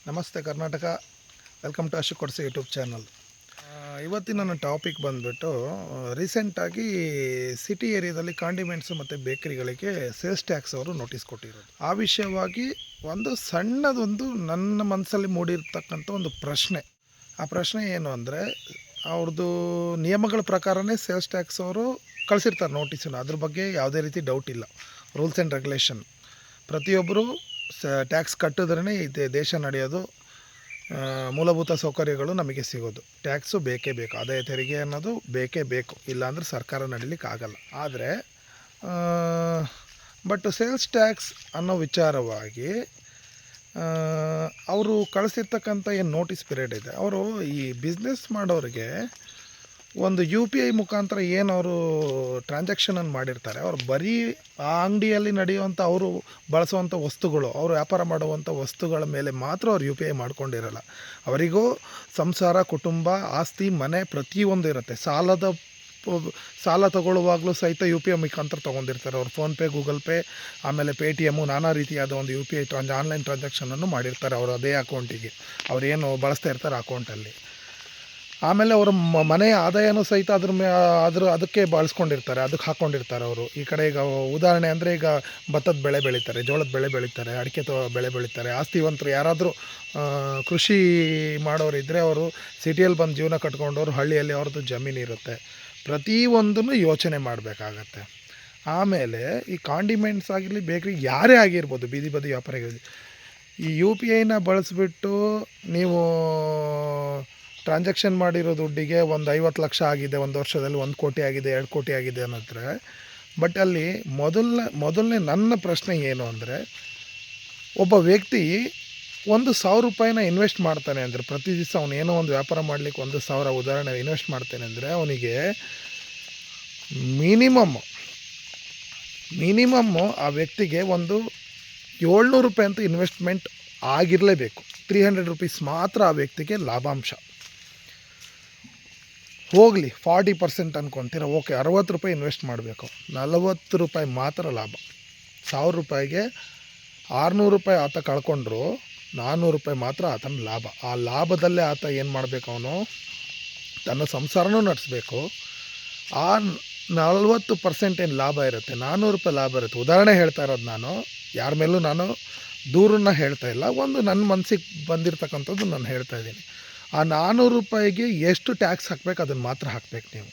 ನಮಸ್ತೆ Karnataka. Welcome to Ashok Kodse YouTube channel. ಇವತ್ತಿನ ನನ್ನ ಟಾಪಿಕ್ ಬಂದುಬಿಟ್ಟು ರೀಸೆಂಟಾಗಿ ಸಿಟಿ ಏರಿಯಾದಲ್ಲಿ ಕಾಂಡಿಮೆಂಟ್ಸು ಮತ್ತು ಬೇಕರಿಗಳಿಗೆ ಸೇಲ್ಸ್ ಟ್ಯಾಕ್ಸ್ ಅವರು ನೋಟಿಸ್ ಕೊಟ್ಟಿರೋದು. ಆ ವಿಷಯವಾಗಿ ಒಂದು ಸಣ್ಣದೊಂದು ನನ್ನ ಮನಸ್ಸಲ್ಲಿ ಮೂಡಿರ್ತಕ್ಕಂಥ ಒಂದು ಪ್ರಶ್ನೆ. ಆ ಪ್ರಶ್ನೆ ಏನು ಅಂದರೆ, ಅವ್ರದ್ದು ನಿಯಮಗಳ ಪ್ರಕಾರನೇ ಸೇಲ್ಸ್ ಟ್ಯಾಕ್ಸ್ ಅವರು ಕಳಿಸಿರ್ತಾರೆ ನೋಟಿಸನ್ನು. ಅದ್ರ ಬಗ್ಗೆ ಯಾವುದೇ ರೀತಿ ಡೌಟ್ ಇಲ್ಲ. ರೂಲ್ಸ್ ಆ್ಯಂಡ್ ರೆಗ್ಯುಲೇಷನ್ ಪ್ರತಿಯೊಬ್ಬರು ಟ್ಯಾಕ್ಸ್ ಕಟ್ಟಿದ್ರೇ ಇದೆ ದೇಶ ನಡೆಯೋದು. ಮೂಲಭೂತ ಸೌಕರ್ಯಗಳು ನಮಗೆ ಸಿಗೋದು. ಟ್ಯಾಕ್ಸು ಬೇಕೇ ಬೇಕು, ಆದಾಯ ತೆರಿಗೆ ಅನ್ನೋದು ಬೇಕೇ ಬೇಕು, ಇಲ್ಲಾಂದರೆ ಸರ್ಕಾರ ನಡೀಲಿಕ್ಕೆ ಆಗಲ್ಲ. ಆದರೆ ಬಟ್ ಸೇಲ್ಸ್ ಟ್ಯಾಕ್ಸ್ ಅನ್ನೋ ವಿಚಾರವಾಗಿ ಅವರು ಕಳಿಸಿರ್ತಕ್ಕಂಥ ಏನು ನೋಟಿಸ್ ಪೀರಿಯಡ್ ಇದೆ, ಅವರು ಈ ಬಿಸ್ನೆಸ್ ಮಾಡೋರಿಗೆ ಒಂದು ಯು ಪಿ ಐ ಮುಖಾಂತರ ಏನು ಅವರು ಟ್ರಾನ್ಸಾಕ್ಷನನ್ನು ಮಾಡಿರ್ತಾರೆ, ಅವರು ಬರೀ ಆ ಅಂಗಡಿಯಲ್ಲಿ ನಡೆಯುವಂಥ ಅವರು ಬಳಸುವಂಥ ವಸ್ತುಗಳು, ಅವರು ವ್ಯಾಪಾರ ಮಾಡುವಂಥ ವಸ್ತುಗಳ ಮೇಲೆ ಮಾತ್ರ ಅವ್ರು ಯು ಪಿ ಐ ಮಾಡ್ಕೊಂಡಿರಲ್ಲ. ಅವರಿಗೂ ಸಂಸಾರ, ಕುಟುಂಬ, ಆಸ್ತಿ, ಮನೆ ಪ್ರತಿಯೊಂದು ಇರುತ್ತೆ. ಸಾಲ ತಗೊಳ್ಳುವಾಗಲೂ ಸಹಿತ ಯು ಪಿ ಐ ಮುಖಾಂತರ ತೊಗೊಂಡಿರ್ತಾರೆ. ಅವ್ರು ಫೋನ್ಪೇ, ಗೂಗಲ್ ಪೇ, ಆಮೇಲೆ ಪೇಟಿಎಮ್ಮು, ನಾನಾ ರೀತಿಯಾದ ಒಂದು ಯು ಪಿ ಐ ಆನ್ಲೈನ್ ಟ್ರಾನ್ಸಾಕ್ಷನನ್ನು ಮಾಡಿರ್ತಾರೆ ಅವರು ಅದೇ ಅಕೌಂಟಿಗೆ, ಅವರೇನು ಬಳಸ್ತಾ ಇರ್ತಾರೆ ಅಕೌಂಟಲ್ಲಿ. ಆಮೇಲೆ ಅವರ ಮನೆಯ ಆದಾಯನೂ ಸಹಿತ ಅದಕ್ಕೆ ಬಳಸ್ಕೊಂಡಿರ್ತಾರೆ, ಅದಕ್ಕೆ ಹಾಕ್ಕೊಂಡಿರ್ತಾರೆ ಅವರು. ಈ ಕಡೆ ಈಗ ಉದಾಹರಣೆ ಅಂದರೆ, ಈಗ ಭತ್ತದ ಬೆಳೆ ಬೆಳೀತಾರೆ, ಜೋಳದ ಬೆಳೆ ಬೆಳೀತಾರೆ, ಅಡಿಕೆ ಬೆಳೆ ಬೆಳೀತಾರೆ. ಆಸ್ತಿವಂತರು ಯಾರಾದರೂ ಕೃಷಿ ಮಾಡೋರಿದ್ದರೆ ಅವರು ಸಿಟಿಯಲ್ಲಿ ಬಂದು ಜೀವನ ಕಟ್ಕೊಂಡವರು, ಹಳ್ಳಿಯಲ್ಲಿ ಅವ್ರದ್ದು ಜಮೀನಿರುತ್ತೆ. ಪ್ರತಿಯೊಂದನ್ನು ಯೋಚನೆ ಮಾಡಬೇಕಾಗತ್ತೆ. ಆಮೇಲೆ ಈ ಕಾಂಡಿಮೆಂಟ್ಸ್ ಆಗಿರಲಿ, ಬೇಕ್ರಿ ಯಾರೇ ಆಗಿರ್ಬೋದು, ಬೀದಿ ಬದಿ ವ್ಯಾಪಾರಿಗಳು, ಈ ಯು ಪಿ ಐನ ಬಳಸಿಬಿಟ್ಟು ನೀವು ಟ್ರಾನ್ಸಾಕ್ಷನ್ ಮಾಡಿರೋ ದುಡ್ಡಿಗೆ ಒಂದು 50 ಲಕ್ಷ ಆಗಿದೆ, ಒಂದು ವರ್ಷದಲ್ಲಿ 1 ಕೋಟಿ ಆಗಿದೆ, 2 ಕೋಟಿ ಆಗಿದೆ ಅನ್ನೋದ್ರೆ, ಬಟ್ ಅಲ್ಲಿ ಮೊದಲನೇ ನನ್ನ ಪ್ರಶ್ನೆ ಏನು ಅಂದರೆ, ಒಬ್ಬ ವ್ಯಕ್ತಿ 1,000 ರೂಪಾಯಿನ ಇನ್ವೆಸ್ಟ್ ಮಾಡ್ತಾನೆ ಅಂದರೆ, ಪ್ರತಿ ದಿವಸ ಅವನು ಏನೋ ಒಂದು ವ್ಯಾಪಾರ ಮಾಡಲಿಕ್ಕೆ 1,000 ಉದಾಹರಣೆ ಇನ್ವೆಸ್ಟ್ ಮಾಡ್ತಾನೆ ಅಂದರೆ, ಅವನಿಗೆ ಮಿನಿಮಮ್ಮು ಆ ವ್ಯಕ್ತಿಗೆ ಒಂದು 700 ರೂಪಾಯಿ ಅಂತ ಇನ್ವೆಸ್ಟ್ಮೆಂಟ್ ಆಗಿರಲೇಬೇಕು. 300 ರೂಪೀಸ್ ಮಾತ್ರ ಆ ವ್ಯಕ್ತಿಗೆ ಲಾಭಾಂಶ. ಹೋಗಲಿ 40% ಅನ್ಕೊತೀರ, ಓಕೆ, 60 ರೂಪಾಯಿ ಇನ್ವೆಸ್ಟ್ ಮಾಡಬೇಕು, 40 ರೂಪಾಯಿ ಮಾತ್ರ ಲಾಭ. 1,000 ರೂಪಾಯಿಗೆ 600 ರೂಪಾಯಿ ಆತ ಕಳ್ಕೊಂಡ್ರು, 400 ರೂಪಾಯಿ ಮಾತ್ರ ಆತನ ಲಾಭ. ಆ ಲಾಭದಲ್ಲೇ ಆತ ಏನು ಮಾಡಬೇಕು, ಅವನು ತನ್ನ ಸಂಸಾರನೂ ನಡೆಸಬೇಕು. ಆ 40% ಏನು ಲಾಭ ಇರುತ್ತೆ, 400 ರೂಪಾಯಿ ಲಾಭ ಇರುತ್ತೆ. ಉದಾಹರಣೆ ಹೇಳ್ತಾ ಇರೋದು ನಾನು, ಯಾರ ಮೇಲೂ ನಾನು ದೂರನ್ನ ಹೇಳ್ತಾ ಇಲ್ಲ, ಒಂದು ನನ್ನ ಮನಸ್ಸಿಗೆ ಬಂದಿರತಕ್ಕಂಥದ್ದು ನಾನು ಹೇಳ್ತಾ ಇದ್ದೀನಿ. ಆ 400 ರೂಪಾಯಿಗೆ ಎಷ್ಟು ಟ್ಯಾಕ್ಸ್ ಹಾಕಬೇಕು ಅದನ್ನು ಮಾತ್ರ ಹಾಕಬೇಕು ನೀವು.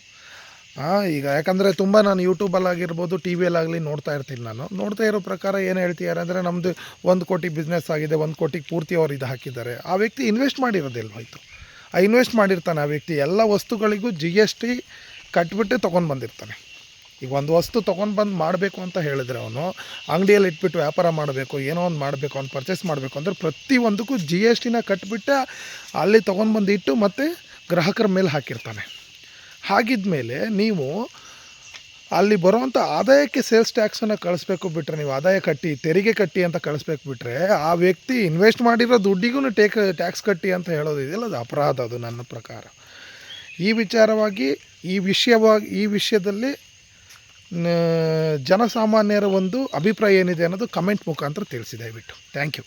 ಈಗ ಯಾಕಂದರೆ ತುಂಬ ನಾನು ಯೂಟ್ಯೂಬಲ್ಲಾಗಿರ್ಬೋದು, ಟಿ ವಿಯಲ್ಲಾಗಲಿ ನೋಡ್ತಾ ಇರ್ತೀನಿ. ನಾನು ನೋಡ್ತಾ ಇರೋ ಪ್ರಕಾರ ಏನು ಹೇಳ್ತಿದ್ದಾರೆ ಅಂದರೆ, ನಮ್ಮದು 1 ಕೋಟಿ ಬಿಸ್ನೆಸ್ ಆಗಿದೆ, 1 ಕೋಟಿಗೆ ಪೂರ್ತಿ ಅವ್ರು ಇದು ಹಾಕಿದ್ದಾರೆ. ಆ ವ್ಯಕ್ತಿ ಇನ್ವೆಸ್ಟ್ ಮಾಡಿರೋದಿಲ್ಲ ಹೋಯ್ತು. ಆ ಇನ್ವೆಸ್ಟ್ ಮಾಡಿರ್ತಾನೆ ಆ ವ್ಯಕ್ತಿ, ಎಲ್ಲ ವಸ್ತುಗಳಿಗೂ GST ಕಟ್ಬಿಟ್ಟು ತೊಗೊಂಡು ಬಂದಿರ್ತಾನೆ. ಈಗ ಒಂದು ವಸ್ತು ತೊಗೊಂಡು ಬಂದು ಮಾಡಬೇಕು ಅಂತ ಹೇಳಿದ್ರೆ, ಅವನು ಅಂಗಡಿಯಲ್ಲಿ ಇಟ್ಬಿಟ್ಟು ವ್ಯಾಪಾರ ಮಾಡಬೇಕು, ಏನೋ ಒಂದು ಮಾಡಬೇಕು, ಅವ್ನು ಪರ್ಚೇಸ್ ಮಾಡಬೇಕು ಅಂದರೆ ಪ್ರತಿಯೊಂದಕ್ಕೂ GSTನ ಕಟ್ಬಿಟ್ಟು ಅಲ್ಲಿ ತೊಗೊಂಡು ಬಂದು ಇಟ್ಟು ಮತ್ತು ಗ್ರಾಹಕರ ಮೇಲೆ ಹಾಕಿರ್ತಾನೆ. ಹಾಗಿದ್ಮೇಲೆ ನೀವು ಅಲ್ಲಿ ಬರುವಂಥ ಆದಾಯಕ್ಕೆ ಸೇಲ್ಸ್ ಟ್ಯಾಕ್ಸನ್ನು ಕಳಿಸ್ಬೇಕು ಬಿಟ್ಟರೆ, ನೀವು ಆದಾಯ ಕಟ್ಟಿ, ತೆರಿಗೆ ಕಟ್ಟಿ ಅಂತ ಕಳಿಸ್ಬೇಕು ಬಿಟ್ಟರೆ, ಆ ವ್ಯಕ್ತಿ ಇನ್ವೆಸ್ಟ್ ಮಾಡಿರೋ ದುಡ್ಡಿಗೂ ಟ್ಯಾಕ್ಸ್ ಕಟ್ಟಿ ಅಂತ ಹೇಳೋದು ಇದೆಯಲ್ಲ, ಅದು ಅಪರಾಧ. ಅದು ನನ್ನ ಪ್ರಕಾರ ಈ ವಿಚಾರವಾಗಿ ಈ ವಿಷಯದಲ್ಲಿ ಜನಸಾಮಾನ್ಯರ ಒಂದು ಅಭಿಪ್ರಾಯ ಏನಿದೆ ಅನ್ನೋದು ಕಮೆಂಟ್ ಮುಖಾಂತರ ತಿಳಿಸಿ ದಯವಿಟ್ಟು. Thank you.